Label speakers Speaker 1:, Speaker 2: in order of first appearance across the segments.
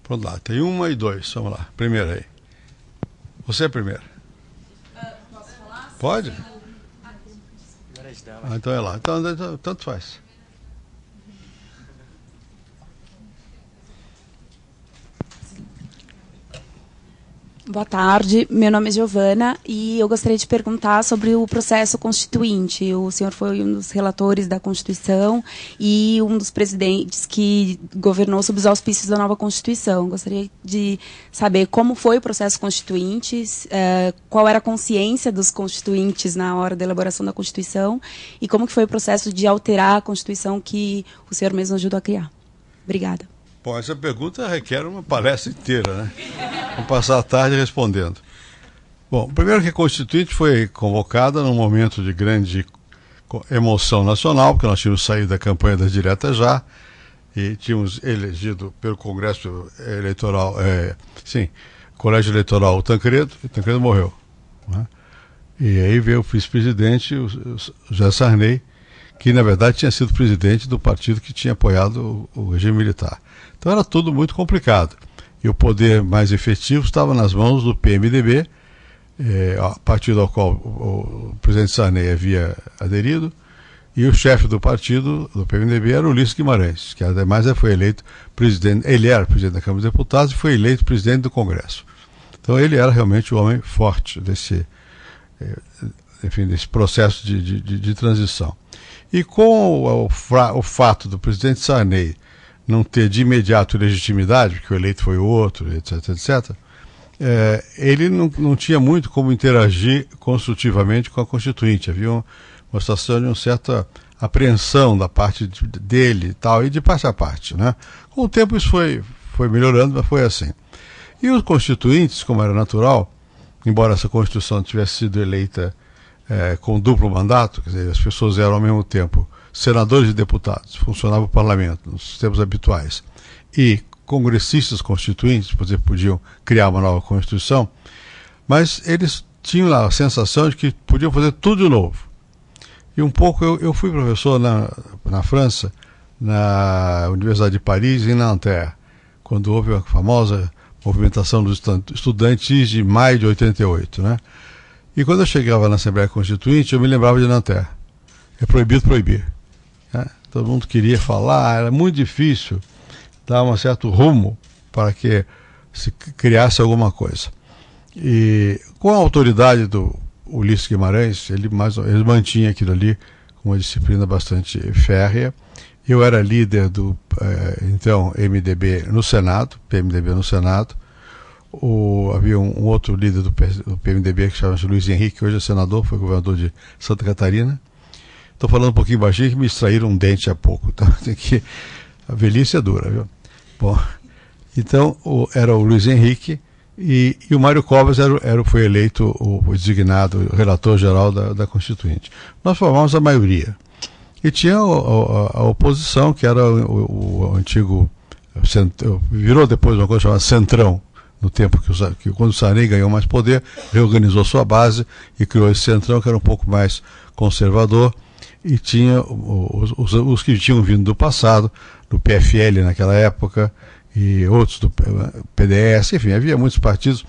Speaker 1: Pronto lá, tem 1 e 2, vamos lá. Primeiro aí. Você é primeiro.
Speaker 2: Posso falar?
Speaker 1: Pode? Então é lá. Então, tanto faz.
Speaker 2: Boa tarde, meu nome é Giovana e eu gostaria de perguntar sobre o processo constituinte. O senhor foi um dos relatores da Constituição e um dos presidentes que governou sob os auspícios da nova Constituição. Gostaria de saber como foi o processo constituinte, qual era a consciência dos constituintes na hora da elaboração da Constituição e como que foi o processo de alterar a Constituição que o senhor mesmo ajudou a criar. Obrigada.
Speaker 1: Bom, essa pergunta requer uma palestra inteira, né? Vou passar a tarde respondendo. Bom, primeiro que a Constituinte foi convocada num momento de grande emoção nacional, porque nós tínhamos saído da campanha das diretas já, e tínhamos elegido pelo Congresso Eleitoral, Colégio Eleitoral o Tancredo, e o Tancredo morreu, né? E aí veio o vice-presidente, o José Sarney, que na verdade tinha sido presidente do partido que tinha apoiado o regime militar. Então era tudo muito complicado. E o poder mais efetivo estava nas mãos do PMDB, partido ao qual o presidente Sarney havia aderido, e o chefe do partido, do PMDB, era Ulisses Guimarães, que ademais foi eleito presidente, ele era presidente da Câmara dos Deputados e foi eleito presidente do Congresso. Então ele era realmente o homem forte desse processo de transição. E com o fato do presidente Sarney não ter de imediato legitimidade, porque o eleito foi outro, etc., ele não tinha muito como interagir construtivamente com a Constituinte. Havia uma situação de uma certa apreensão da parte dele e de parte a parte, né? Com o tempo isso foi melhorando, mas foi assim. E os constituintes, como era natural, embora essa Constituição tivesse sido eleita com duplo mandato, quer dizer, as pessoas eram ao mesmo tempo senadores e deputados, funcionava o parlamento nos tempos habituais, e congressistas constituintes, por exemplo, podiam criar uma nova Constituição, mas eles tinham lá a sensação de que podiam fazer tudo de novo. E um pouco, eu fui professor na França, na Universidade de Paris e na Nanterre, quando houve a famosa movimentação dos estudantes de maio de 88, né? E quando eu chegava na Assembleia Constituinte, eu me lembrava de Nanterre. É proibido proibir. Né? Todo mundo queria falar, era muito difícil dar um certo rumo para que se criasse alguma coisa. E com a autoridade do Ulisses Guimarães, ele mantinha aquilo ali com uma disciplina bastante férrea. Eu era líder do, então, MDB no Senado, PMDB no Senado. Havia um outro líder do PMDB que chama-se Luiz Henrique, que hoje é senador, foi governador de Santa Catarina. Estou falando um pouquinho baixinho que me extraíram um dente há pouco. Então, a velhice é dura, viu? Bom, então era o Luiz Henrique e o Mário Covas foi eleito o designado relator geral da Constituinte. Nós formamos a maioria. E tinha a oposição, que era o antigo, virou depois uma coisa chamada Centrão, no tempo que quando o Sarney ganhou mais poder, reorganizou sua base e criou esse Centrão, que era um pouco mais conservador, e tinha os que tinham vindo do passado, do PFL naquela época, e outros do PDS, enfim, havia muitos partidos,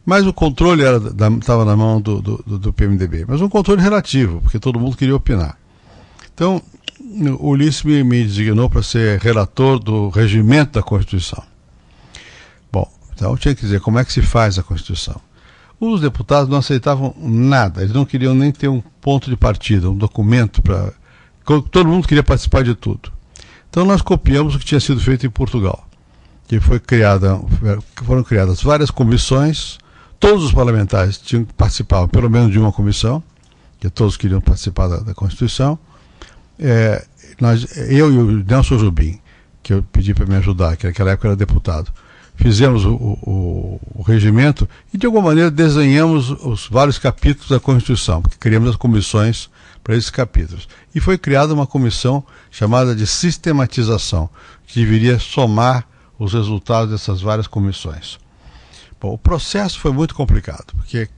Speaker 1: mas o controle estava na mão do PMDB, mas um controle relativo, porque todo mundo queria opinar. Então, o Ulisses me designou para ser relator do regimento da Constituição. Bom, então tinha que dizer como é que se faz a Constituição. Os deputados não aceitavam nada, eles não queriam nem ter um ponto de partida, um documento para... Todo mundo queria participar de tudo. Então nós copiamos o que tinha sido feito em Portugal, que foram criadas várias comissões, todos os parlamentares participavam pelo menos de uma comissão, que todos queriam participar da Constituição. Eu e o Nelson Jubim, que eu pedi para me ajudar, que naquela época era deputado, fizemos o regimento e de alguma maneira desenhamos os vários capítulos da Constituição, porque criamos as comissões para esses capítulos. E foi criada uma comissão chamada de sistematização, que deveria somar os resultados dessas várias comissões. Bom, o processo foi muito complicado, porque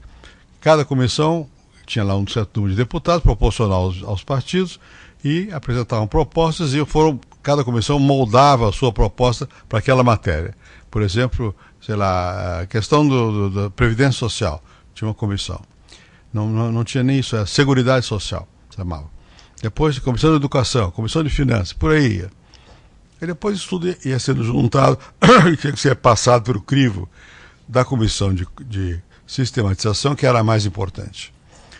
Speaker 1: cada comissão tinha lá um certo número de deputados, proporcional aos partidos, e apresentavam propostas e foram cada comissão moldava a sua proposta para aquela matéria. Por exemplo, sei lá, a questão da Previdência Social, tinha uma comissão. Não tinha nem isso, era Seguridade Social, chamava. Depois, Comissão de Educação, Comissão de Finanças, por aí ia. E depois isso tudo ia sendo juntado, tinha que ser passado pelo crivo da Comissão de Sistematização, que era a mais importante,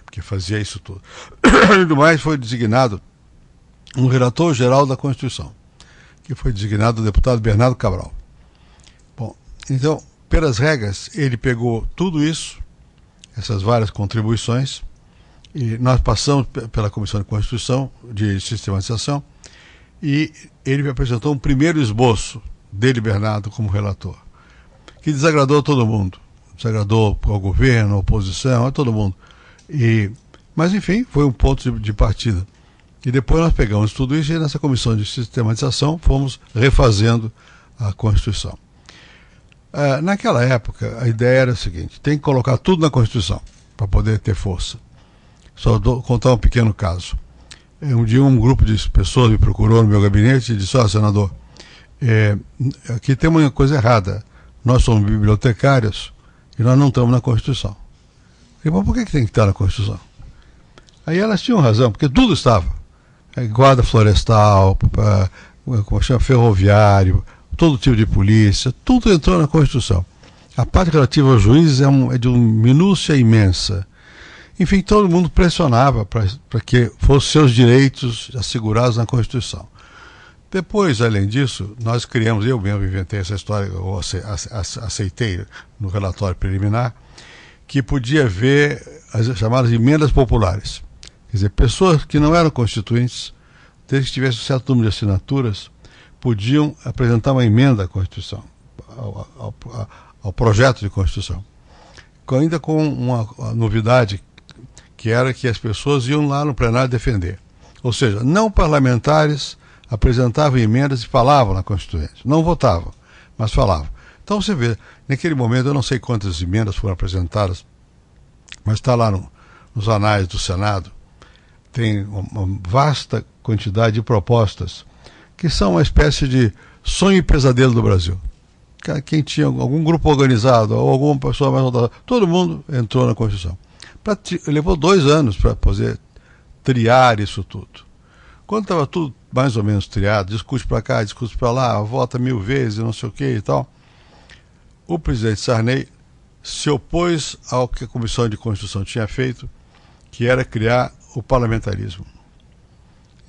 Speaker 1: porque fazia isso tudo. E do mais, foi designado um relator-geral da Constituição, que foi designado o deputado Bernardo Cabral. Bom, então, pelas regras, ele pegou tudo isso, essas várias contribuições, e nós passamos pela Comissão de Constituição, de Sistematização, e ele me apresentou um primeiro esboço dele, Bernardo, como relator, que desagradou a todo mundo. Desagradou ao governo, à oposição, a todo mundo. Mas, enfim, foi um ponto de partida. E depois nós pegamos tudo isso e nessa Comissão de Sistematização fomos refazendo a Constituição. Naquela época, a ideia era a seguinte: tem que colocar tudo na Constituição para poder ter força. Só contar um pequeno caso. Um dia um grupo de pessoas me procurou no meu gabinete e disse: ó, senador, aqui tem uma coisa errada. Nós somos bibliotecários e nós não estamos na Constituição. Eu falei: mas por que tem que estar na Constituição? Aí elas tinham razão, porque tudo estava. Guarda florestal, como chama, ferroviário, todo tipo de polícia, tudo entrou na Constituição. A parte relativa aos juízes é de uma minúcia imensa. Enfim, todo mundo pressionava para que fossem seus direitos assegurados na Constituição. Depois, além disso, nós criamos, eu mesmo inventei essa história, ou aceitei no relatório preliminar, que podia haver as chamadas emendas populares. Quer dizer, pessoas que não eram constituintes, desde que tivessem um certo número de assinaturas, podiam apresentar uma emenda à Constituição, ao projeto de Constituição. Ainda com uma novidade, que era que as pessoas iam lá no plenário defender. Ou seja, não parlamentares apresentavam emendas e falavam na Constituinte. Não votavam, mas falavam. Então você vê, naquele momento, eu não sei quantas emendas foram apresentadas, mas está lá nos anais do Senado, tem uma vasta quantidade de propostas que são uma espécie de sonho e pesadelo do Brasil. Quem tinha algum grupo organizado ou alguma pessoa mais voltada, todo mundo entrou na Constituição. Levou 2 anos para poder triar isso tudo. Quando estava tudo mais ou menos triado, discute para cá, discute para lá, vota 1000 vezes, não sei o que e tal, o presidente Sarney se opôs ao que a Comissão de Constituição tinha feito, que era criar o parlamentarismo.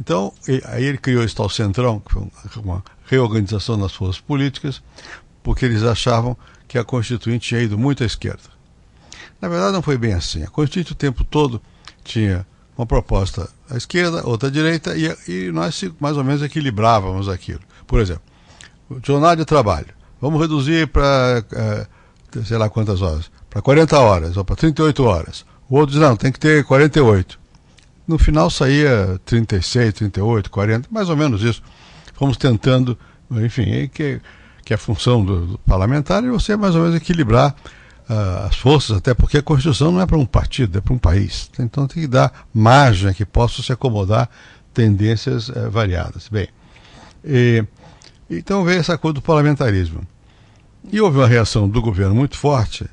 Speaker 1: Então, aí ele criou esse tal Centrão, que foi uma reorganização das forças políticas, porque eles achavam que a Constituinte tinha ido muito à esquerda. Na verdade, não foi bem assim. A Constituinte o tempo todo tinha uma proposta à esquerda, outra à direita, e nós mais ou menos equilibrávamos aquilo. Por exemplo, o jornal de trabalho. Vamos reduzir para, sei lá quantas horas, para 40 horas ou para 38 horas. O outro diz: não, tem que ter 48. No final saía 36, 38, 40, mais ou menos isso. Fomos tentando, enfim, que a função do parlamentar é você mais ou menos equilibrar as forças, até porque a Constituição não é para um partido, é para um país. Então tem que dar margem que possa se acomodar tendências variadas. Bem, então veio essa coisa do parlamentarismo. E houve uma reação do governo muito forte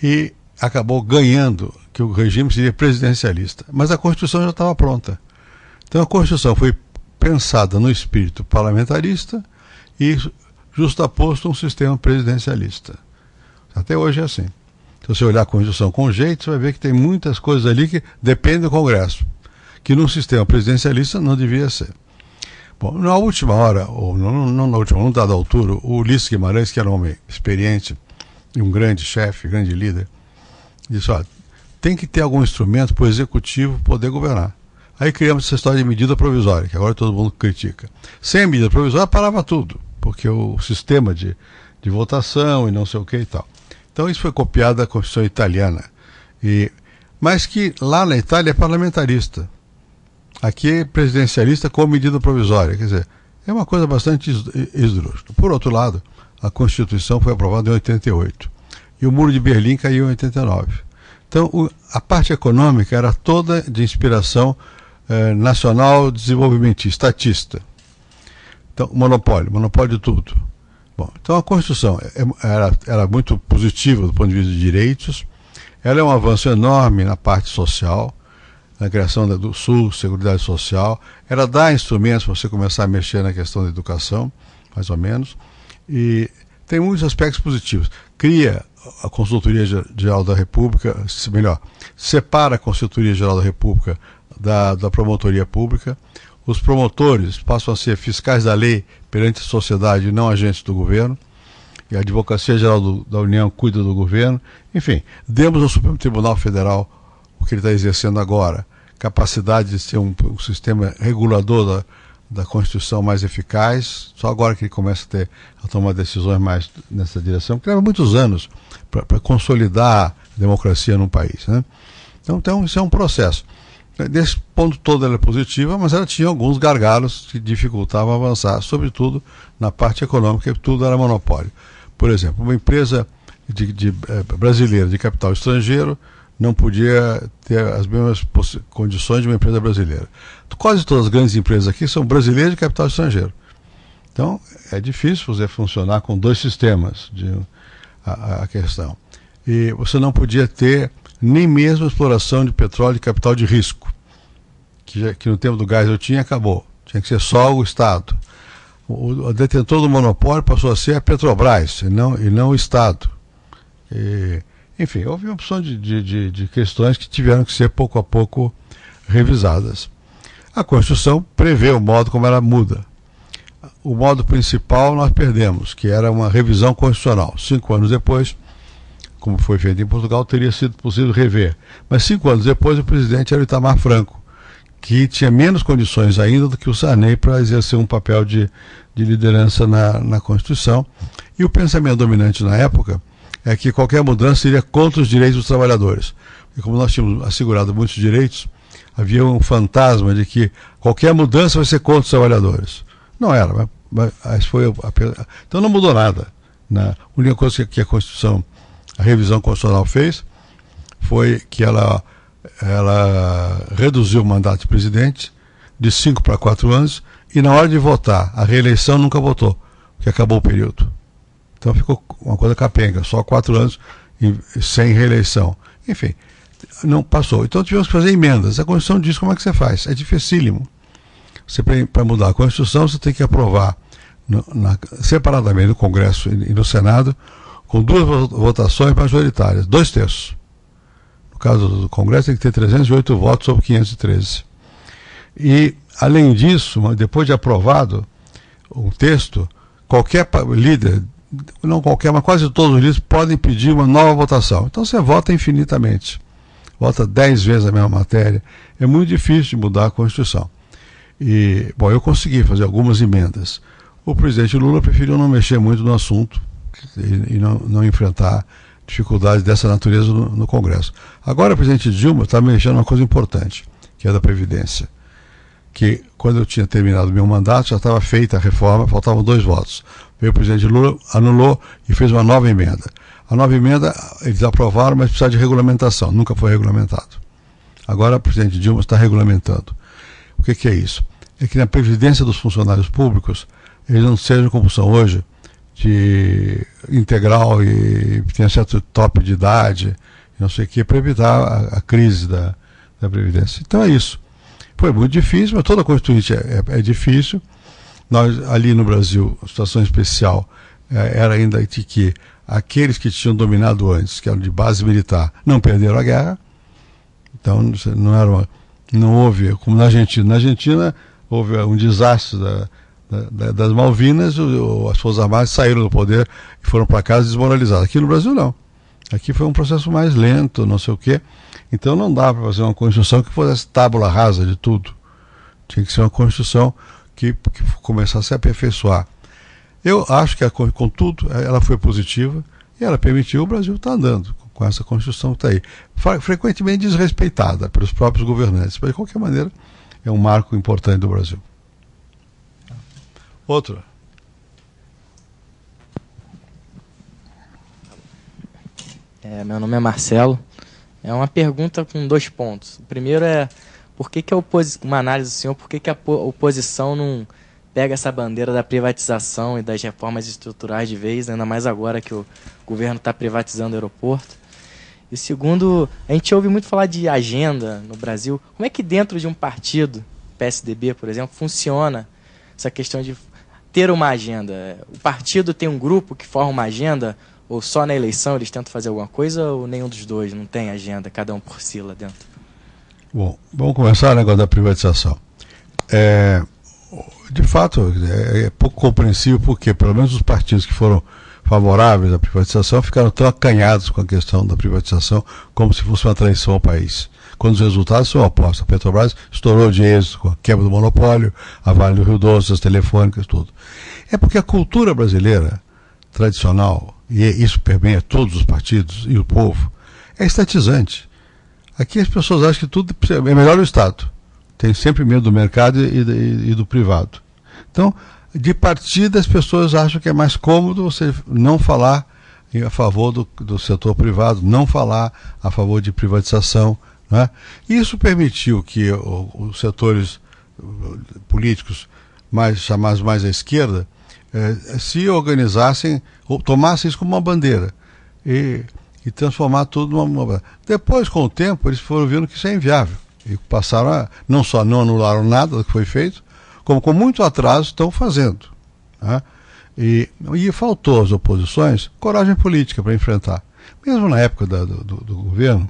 Speaker 1: e acabou ganhando que o regime seria presidencialista. Mas a Constituição já estava pronta. Então a Constituição foi pensada no espírito parlamentarista e justaposto a um sistema presidencialista. Até hoje é assim. Se você olhar a Constituição com jeito, você vai ver que tem muitas coisas ali que dependem do Congresso, que num sistema presidencialista não devia ser. Bom, na última hora, ou não na última, num dada altura, o Ulisses Guimarães, que era um homem experiente e um grande chefe, grande líder, disse: olha, tem que ter algum instrumento para o executivo poder governar. Aí criamos essa história de medida provisória, que agora todo mundo critica. Sem a medida provisória parava tudo, porque o sistema de votação e não sei o que e tal. Então isso foi copiado da Constituição italiana. Mas que lá na Itália é parlamentarista. Aqui é presidencialista com medida provisória. Quer dizer, é uma coisa bastante esdrúxula. Por outro lado, a Constituição foi aprovada em 88. E o Muro de Berlim caiu em 89. Então, a parte econômica era toda de inspiração nacional desenvolvimentista, estatista. Então, monopólio de tudo. Bom, então a Constituição era muito positiva do ponto de vista de direitos, ela é um avanço enorme na parte social, na criação do SUS, Seguridade Social, ela dá instrumentos para você começar a mexer na questão da educação, mais ou menos, e tem muitos aspectos positivos. Cria a Consultoria Geral da República, melhor, separa a Consultoria Geral da República da Promotoria Pública, os promotores passam a ser fiscais da lei perante a sociedade e não agentes do governo, e a Advocacia Geral da União cuida do governo. Enfim, demos ao Supremo Tribunal Federal o que ele está exercendo agora, capacidade de ser um sistema regulador da Constituição mais eficaz, só agora que ele começa a tomar decisões mais nessa direção, que leva muitos anos para consolidar a democracia num país, né? Então isso é um processo. Desse ponto todo ela é positiva, mas ela tinha alguns gargalos que dificultavam avançar, sobretudo na parte econômica, que tudo era monopólio. Por exemplo, uma empresa brasileira de capital estrangeiro não podia ter as mesmas condições de uma empresa brasileira. Quase todas as grandes empresas aqui são brasileiras de capital estrangeiro. Então, é difícil você funcionar com dois sistemas, a questão. E você não podia ter nem mesmo exploração de petróleo de capital de risco, que no tempo do gás eu tinha, acabou. Tinha que ser só o Estado. O detentor do monopólio passou a ser a Petrobras, e não o Estado. Enfim, houve uma opção de questões que tiveram que ser pouco a pouco revisadas. A Constituição prevê o modo como ela muda. O modo principal nós perdemos, que era uma revisão constitucional. 5 anos depois, como foi feito em Portugal, teria sido possível rever. Mas 5 anos depois, o presidente era o Itamar Franco, que tinha menos condições ainda do que o Sarney para exercer um papel de liderança na Constituição. E o pensamento dominante na época é que qualquer mudança iria contra os direitos dos trabalhadores. E como nós tínhamos assegurado muitos direitos, havia um fantasma de que qualquer mudança vai ser contra os trabalhadores. Não era, mas foi então não mudou nada. A única coisa que a Constituição, a revisão constitucional fez, foi que ela reduziu o mandato de presidente de 5 para 4 anos, e na hora de votar, a reeleição nunca votou, porque acabou o período. Então ficou uma coisa capenga, só 4 anos sem reeleição. Enfim, não passou. Então tivemos que fazer emendas. A Constituição diz como é que você faz. É dificílimo. Para mudar a Constituição, você tem que aprovar separadamente no Congresso e no Senado, com 2 votações majoritárias, 2/3. No caso do Congresso, tem que ter 308 votos sobre 513. E, além disso, depois de aprovado um texto, qualquer líder, não qualquer, mas quase todos os líderes podem pedir uma nova votação. Então você vota infinitamente. Vota 10 vezes a mesma matéria. É muito difícil de mudar a Constituição. E, bom, eu consegui fazer algumas emendas. O presidente Lula preferiu não mexer muito no assunto e não enfrentar dificuldades dessa natureza no Congresso. Agora o presidente Dilma está mexendo uma coisa importante, que é da Previdência. Que quando eu tinha terminado meu mandato, já estava feita a reforma, faltavam 2 votos. Veio o presidente Lula, anulou e fez uma nova emenda. A nova emenda eles aprovaram, mas precisa de regulamentação, nunca foi regulamentado. Agora o presidente Dilma está regulamentando. O que é isso? É que na Previdência dos funcionários públicos, eles não sejam como são hoje, de integral e tem certo top de idade, não sei o que, para evitar a crise da Previdência. Então é isso. Foi muito difícil, mas toda a Constituinte é difícil. Nós, ali no Brasil, a situação especial era ainda de que aqueles que tinham dominado antes, que eram de base militar, não perderam a guerra. Então não houve, como na Argentina. Na Argentina houve um desastre das Malvinas, as Forças Armadas saíram do poder e foram para casa desmoralizadas. Aqui no Brasil não. Aqui foi um processo mais lento, não sei o quê. Então não dá para fazer uma Constituição que fosse tábula rasa de tudo. Tinha que ser uma Constituição que começasse a se aperfeiçoar. Eu acho que, contudo, ela foi positiva e ela permitiu o Brasil estar andando com essa Constituição que está aí. Frequentemente desrespeitada pelos próprios governantes, mas de qualquer maneira é um marco importante do Brasil. Outro.
Speaker 3: Meu nome é Marcelo. É uma pergunta com 2 pontos. O primeiro é, por que uma análise do senhor, por que a oposição pega essa bandeira da privatização e das reformas estruturais de vez, ainda mais agora que o governo está privatizando o aeroporto. E segundo, a gente ouve muito falar de agenda no Brasil. Como é que dentro de um partido, PSDB, por exemplo, funciona essa questão de ter uma agenda? O partido tem um grupo que forma uma agenda, ou só na eleição eles tentam fazer alguma coisa, ou nenhum dos dois não tem agenda, cada um por si lá dentro?
Speaker 1: Bom, vamos começar o negócio da privatização. De fato, é pouco compreensível porque, pelo menos os partidos que foram favoráveis à privatização ficaram tão acanhados com a questão da privatização como se fosse uma traição ao país, quando os resultados são opostos. A Petrobras estourou de êxito com a quebra do monopólio, a Vale do Rio Doce, as telefônicas, tudo. É porque a cultura brasileira tradicional, e isso permeia todos os partidos e o povo, é estatizante. Aqui as pessoas acham que tudo é melhor o Estado. Tem sempre medo do mercado e do privado. Então, de partida, as pessoas acham que é mais cômodo você não falar a favor do setor privado, não falar a favor de privatização, né? Isso permitiu que os setores políticos chamados mais à esquerda se organizassem, ou tomassem isso como uma bandeira e transformar tudo numa bandeira. Depois, com o tempo, eles foram vendo que isso é inviável e passaram a, não só não anularam nada do que foi feito, como com muito atraso estão fazendo, né? E faltou às oposições coragem política para enfrentar. Mesmo na época do governo,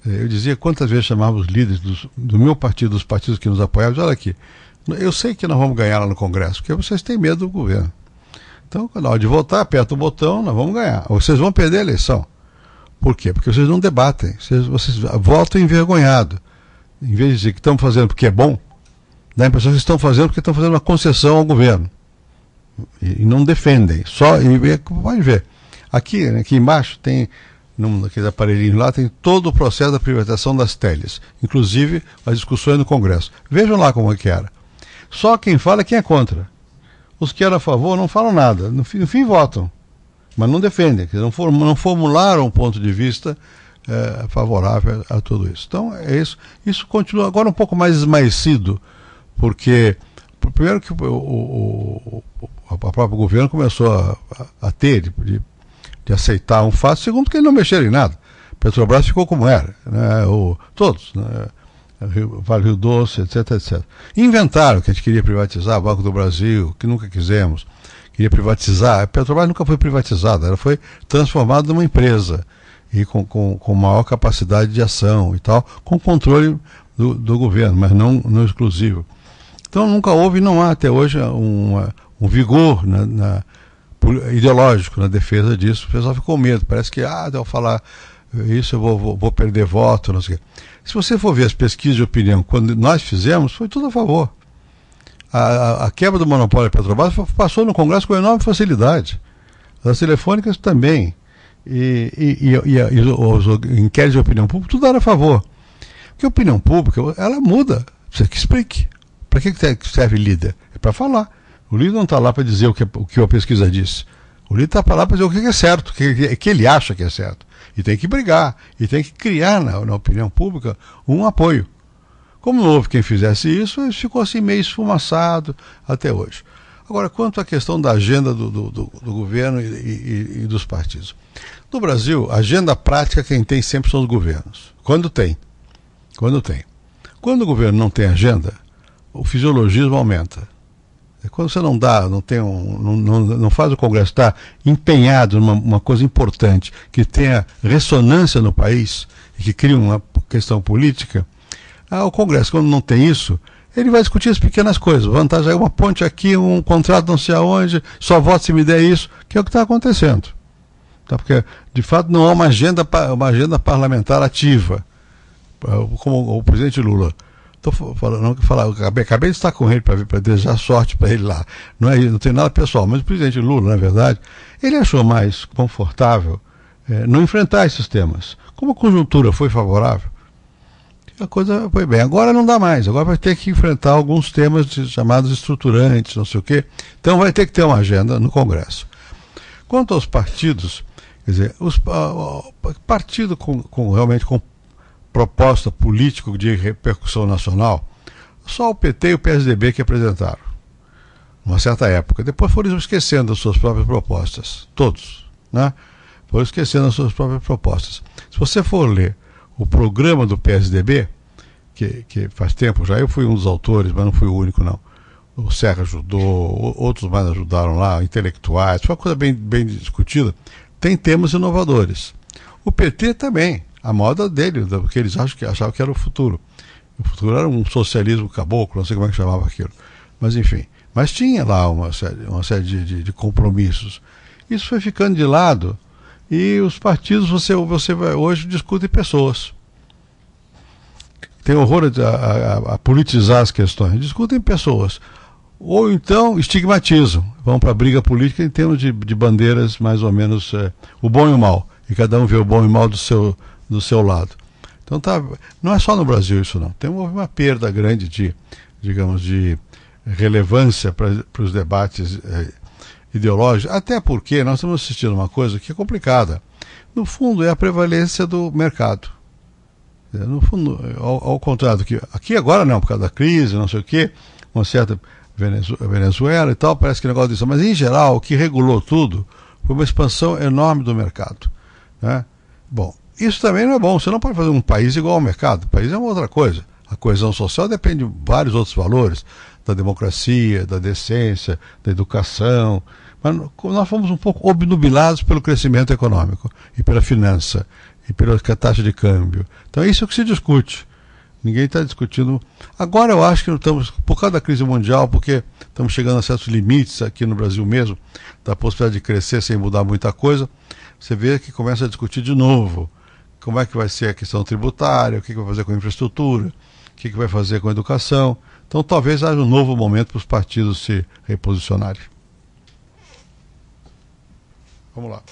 Speaker 1: eu dizia quantas vezes chamava os líderes do meu partido, dos partidos que nos apoiavam, olha aqui, eu sei que nós vamos ganhar lá no Congresso, porque vocês têm medo do governo. Então, na hora de votar, aperta o botão, nós vamos ganhar. Ou vocês vão perder a eleição. Por quê? Porque vocês não debatem, vocês votam envergonhado. Em vez de dizer que estamos fazendo porque é bom, dá a impressão que estão fazendo porque estão fazendo uma concessão ao governo. E não defendem. Pode ver. Aqui embaixo tem, naquele aparelhinho lá, tem todo o processo da privatização das teles. Inclusive as discussões no Congresso. Vejam lá como é que era. Só quem fala é quem é contra. Os que eram a favor não falam nada. No fim votam. Mas não defendem. Não formularam um ponto de vista favorável a tudo isso. Então é isso. Isso continua agora um pouco mais esmaecido. Porque, primeiro que o próprio governo começou a ter, de aceitar um fato, segundo que eles não mexeram em nada. Petrobras ficou como era, né? Todos, né? Vale do Rio Doce, etc, etc. Inventaram que a gente queria privatizar o Banco do Brasil, que nunca quisemos, queria privatizar. A Petrobras nunca foi privatizada, ela foi transformada numa empresa, e com maior capacidade de ação e tal, com controle do governo, mas não exclusivo. Então nunca houve e não há até hoje um vigor ideológico na defesa disso. O pessoal ficou com medo, parece que eu falar isso eu vou perder voto, não sei o quê. Se você for ver as pesquisas de opinião, quando nós fizemos, foi tudo a favor. A quebra do monopólio da Petrobras passou no Congresso com enorme facilidade. As telefônicas também. E os inquéritos de opinião pública, tudo era a favor. Porque a opinião pública, ela muda. Você que explique. Para que serve líder? É para falar. O líder não está lá para dizer o que a pesquisa disse. O líder está lá para dizer o que é certo, o que ele acha que é certo. E tem que brigar, e tem que criar na opinião pública um apoio. Como não houve quem fizesse isso, ele ficou assim meio esfumaçado até hoje. Agora, quanto à questão da agenda do governo e dos partidos. No Brasil, a agenda prática quem tem sempre são os governos. Quando tem. Quando o governo não tem agenda, o fisiologismo aumenta. Quando você não faz o Congresso estar empenhado numa coisa importante, que tenha ressonância no país, e que cria uma questão política, o Congresso, quando não tem isso, ele vai discutir as pequenas coisas. Vantagem é uma ponte aqui, um contrato não sei aonde, só voto se me der isso, que é o que está acontecendo. Tá? Porque, de fato, não há uma agenda parlamentar ativa, como o presidente Lula. Acabei de estar com ele para desejar sorte para ele lá. Não tem nada pessoal, mas o presidente Lula, na verdade, ele achou mais confortável não enfrentar esses temas. Como a conjuntura foi favorável, a coisa foi bem. Agora não dá mais, agora vai ter que enfrentar alguns temas chamados estruturantes, não sei o quê. Então vai ter que ter uma agenda no Congresso. Quanto aos partidos, quer dizer, partido realmente com proposta política de repercussão nacional, só o PT e o PSDB que apresentaram. numa certa época. Depois foram esquecendo as suas próprias propostas, todos, né? Foram esquecendo as suas próprias propostas. Se você for ler o programa do PSDB, que faz tempo já, eu fui um dos autores, mas não fui o único, não. O Serra ajudou, outros mais ajudaram lá, intelectuais, foi uma coisa bem discutida. Tem temas inovadores. O PT também, a moda dele, porque eles achavam que era o futuro. O futuro era um socialismo caboclo, não sei como é que chamava aquilo. Mas enfim, mas tinha lá uma série de compromissos. Isso foi ficando de lado e os partidos, você hoje discute pessoas. Tem horror a politizar as questões, discutem pessoas. Ou então estigmatizam, vão para a briga política em termos de bandeiras mais ou menos o bom e o mal. E cada um vê o bom e o mal do seu lado. Então não é só no Brasil isso não. Tem uma perda grande de relevância para os debates ideológicos, até porque nós estamos assistindo uma coisa que é complicada. No fundo é a prevalência do mercado. No fundo, ao contrário do que aqui agora não, por causa da crise, não sei o quê, uma certa Venezuela e tal, parece que negócio disso. Mas em geral, o que regulou tudo foi uma expansão enorme do mercado, né? Bom, isso também não é bom. Você não pode fazer um país igual ao mercado. O país é uma outra coisa. A coesão social depende de vários outros valores, da democracia, da decência, da educação. Mas nós fomos um pouco obnubilados pelo crescimento econômico e pela finança e pela taxa de câmbio. Então é isso que se discute. Ninguém está discutindo. Agora eu acho que estamos, por causa da crise mundial, porque estamos chegando a certos limites aqui no Brasil mesmo, da possibilidade de crescer sem mudar muita coisa, você vê que começa a discutir de novo como é que vai ser a questão tributária, o que vai fazer com a infraestrutura, o que vai fazer com a educação. Então talvez haja um novo momento para os partidos se reposicionarem. Vamos lá.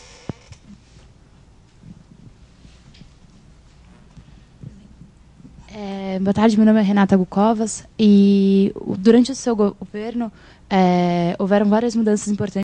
Speaker 4: Boa tarde, meu nome é Renata Gucovas e durante o seu governo houveram várias mudanças importantes